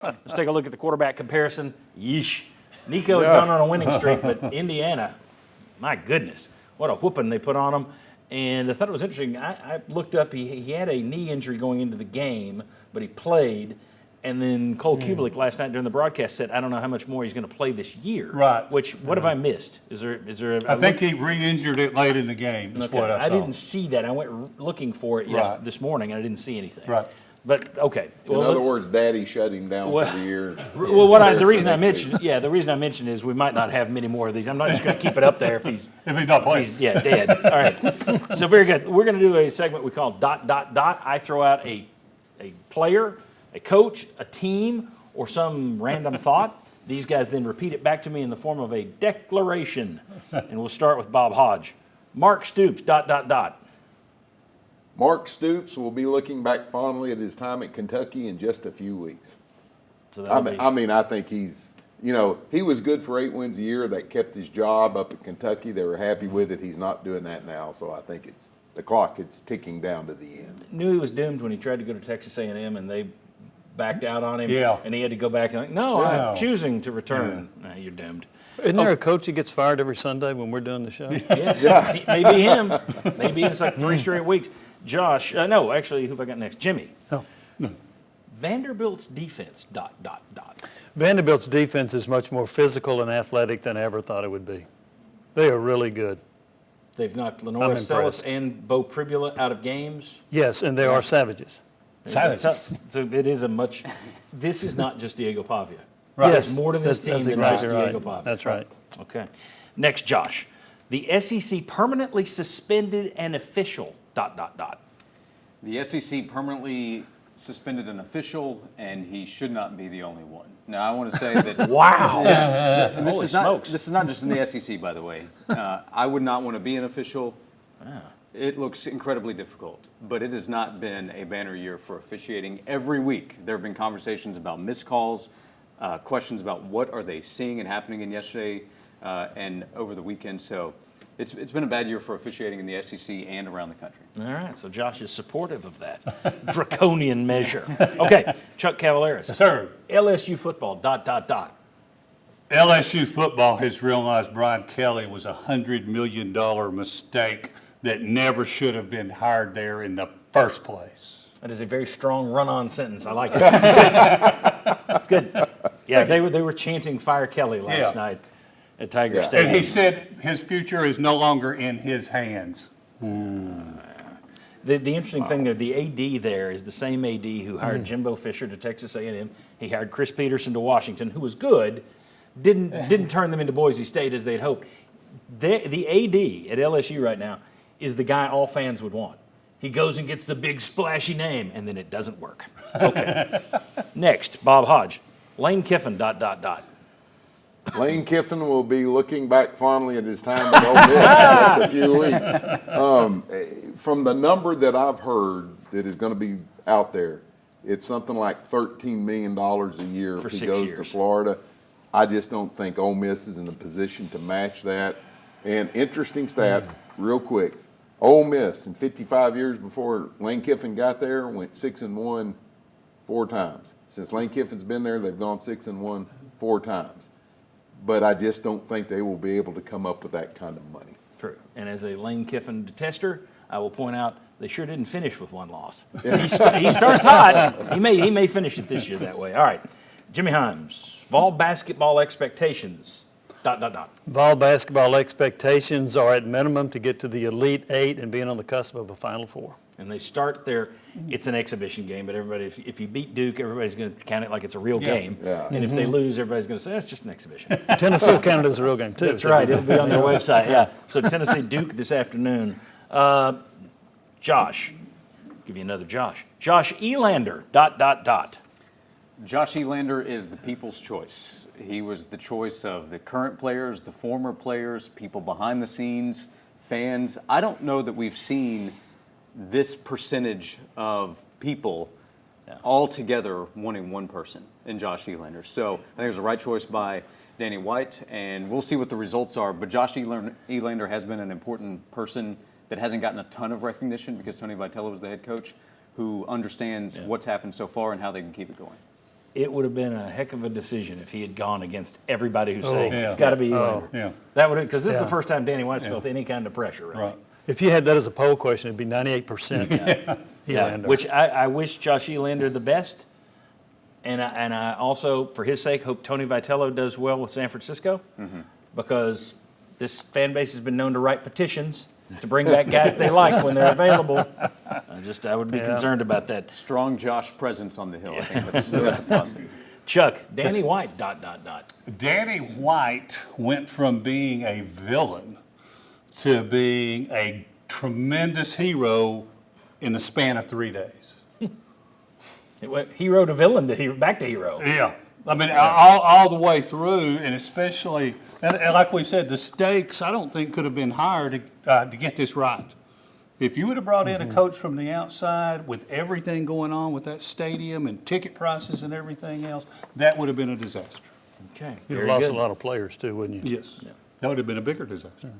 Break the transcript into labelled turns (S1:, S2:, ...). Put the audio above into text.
S1: Let's take a look at the quarterback comparison. Yeesh. Nico had gone on a winning streak, but Indiana, my goodness, what a whooping they put on them. And I thought it was interesting. I looked up, he had a knee injury going into the game, but he played. And then Cole Kubelik last night during the broadcast said, I don't know how much more he's going to play this year.
S2: Right.
S1: What have I missed? Is there?
S2: I think he re-injured it late in the game. That's what I saw.
S1: I didn't see that. I went looking for it this morning, and I didn't see anything.
S2: Right.
S1: But okay.
S3: Well, in other words, Daddy shut him down for the year.
S1: Well, the reason I mentioned is we might not have many more of these. I'm not just going to keep it up there if he's
S2: not playing.
S1: Dead. All right. So very good. We're going to do a segment we call ... I throw out a player, a coach, a team, or some random thought. These guys then repeat it back to me in the form of a declaration. And we'll start with Bob Hodge. Mark Stoops ...
S3: Mark Stoops will be looking back fondly at his time at Kentucky in just a few weeks.
S1: So
S3: I think he was good for 8 wins a year. That kept his job up at Kentucky. They were happy with it. He's not doing that now, so I think the clock is ticking down to the end.
S1: Knew he was doomed when he tried to go to Texas A&M and they backed out on him.
S2: Yeah.
S1: And he had to go back and I'm choosing to return. No, you're doomed.
S4: Isn't there a coach that gets fired every Sunday when we're doing the show?
S1: Yes. Yeah. Maybe him. Maybe it's like 3 straight weeks. Josh, no, actually, who have I got next? Jimmy.
S4: Oh.
S1: Vanderbilt's defense ...
S4: Vanderbilt's defense is much more physical and athletic than I ever thought it would be. They are really good.
S1: They've knocked Lenora Sellis and Bo Pribula out of games.
S4: Yes, and they are savages.
S1: Savages. So it is this is not just Diego Pavia.
S4: Right.
S1: There's more to this team than just Diego Pavia.
S4: That's right.
S1: Okay. Next, Josh. The SEC permanently suspended an official ...
S5: The SEC permanently suspended an official, and he should not be the only one. Now, I want to say that...
S1: Wow!
S5: This is not just in the SEC, by the way. I would not want to be an official. It looks incredibly difficult, but it has not been a banner year for officiating. Every week, there have been conversations about missed calls, questions about what are they seeing and happening in yesterday and over the weekend. So it's been a bad year for officiating in the SEC and around the country.
S1: All right, so Josh is supportive of that draconian measure. Okay, Chuck Cavaleris.
S2: Yes, sir.
S1: LSU football ...
S2: LSU football has realized Brian Kelly was a $100 million mistake that never should have been hired there in the first place.
S1: That is a very strong run-on sentence. I like it. It's good. Yeah, they were chanting "Fire Kelly" last night at Tiger Stadium.
S2: And he said his future is no longer in his hands.
S1: The interesting thing there, the AD there is the same AD who hired Jimbo Fisher to Texas A&M. He hired Chris Peterson to Washington, who was good, didn't turn them into Boise State as they'd hoped. The AD at LSU right now is the guy all fans would want. He goes and gets the big splashy name, and then it doesn't work. Okay. Next, Bob Hodge. Lane Kiffin ...
S3: Lane Kiffin will be looking back fondly at his time at Ole Miss in just a few weeks. From the number that I've heard that is going to be out there, it's something like $13 million a year if he goes to Florida. I just don't think Ole Miss is in a position to match that. And interesting stat, real quick. Ole Miss, in 55 years before Lane Kiffin got there, went 6-1 4 times. Since Lane Kiffin's been there, they've gone 6-1 4 times. But I just don't think they will be able to come up with that kind of money.
S1: True. And as a Lane Kiffin detester, I will point out they sure didn't finish with 1 loss. He starts hot. He may finish it this year that way. All right. Jimmy Himes, Vol basketball expectations ...
S4: Vol basketball expectations are at minimum to get to the Elite Eight and being on the cusp of a Final Four.
S1: And they start it's an exhibition game, but everybody, if you beat Duke, everybody's going to count it like it's a real game.
S3: Yeah.
S1: And if they lose, everybody's going to say, it's just an exhibition.
S4: Tennessee will count it as a real game, too.
S1: That's right. It'll be on their website, yeah. So Tennessee Duke this afternoon. Josh. Give you another Josh. Josh Elander ...
S5: Josh Elander is the people's choice. He was the choice of the current players, the former players, people behind the scenes, fans. I don't know that we've seen this percentage of people all together wanting one person in Josh Elander. So I think it was the right choice by Danny White, and we'll see what the results are. But Josh Elander has been an important person that hasn't gotten a ton of recognition because Tony Vitello was the head coach, who understands what's happened so far and how they can keep it going.
S1: it would have been a heck of a decision if he had gone against everybody who's saying
S2: yeah.
S1: it's got to be Elander.
S2: Yeah.
S1: That would because this is
S4: Yeah.
S1: the first time Danny White's felt any kind of pressure, right?
S2: Right.
S4: If you had that as a poll question, it'd be 98% Elander.
S1: Which I wish Josh Elander the best, and I also, for his sake, hope Tony Vitello does well with San Francisco, because this fan base has been known to write petitions to bring back guys they like when they're available. I would be concerned about that.
S5: Strong Josh presence on the hill. I think that's a positive.
S1: Chuck, Danny White, ...
S2: Danny White went from being a villain to being a tremendous hero in the span of 3 days.
S1: It went hero to villain to hero, back to hero.
S2: Yeah. I mean, all the way through, and especially, and like we said, the stakes, I don't think could have been higher to get this right. If you would have brought in a coach from the outside with everything going on with that stadium and ticket prices and everything else, that would have been a disaster.
S1: Okay,
S4: You'd
S1: very
S4: have lost
S1: good.
S4: a lot of players too, wouldn't you?
S2: Yes. That would have been a bigger disaster.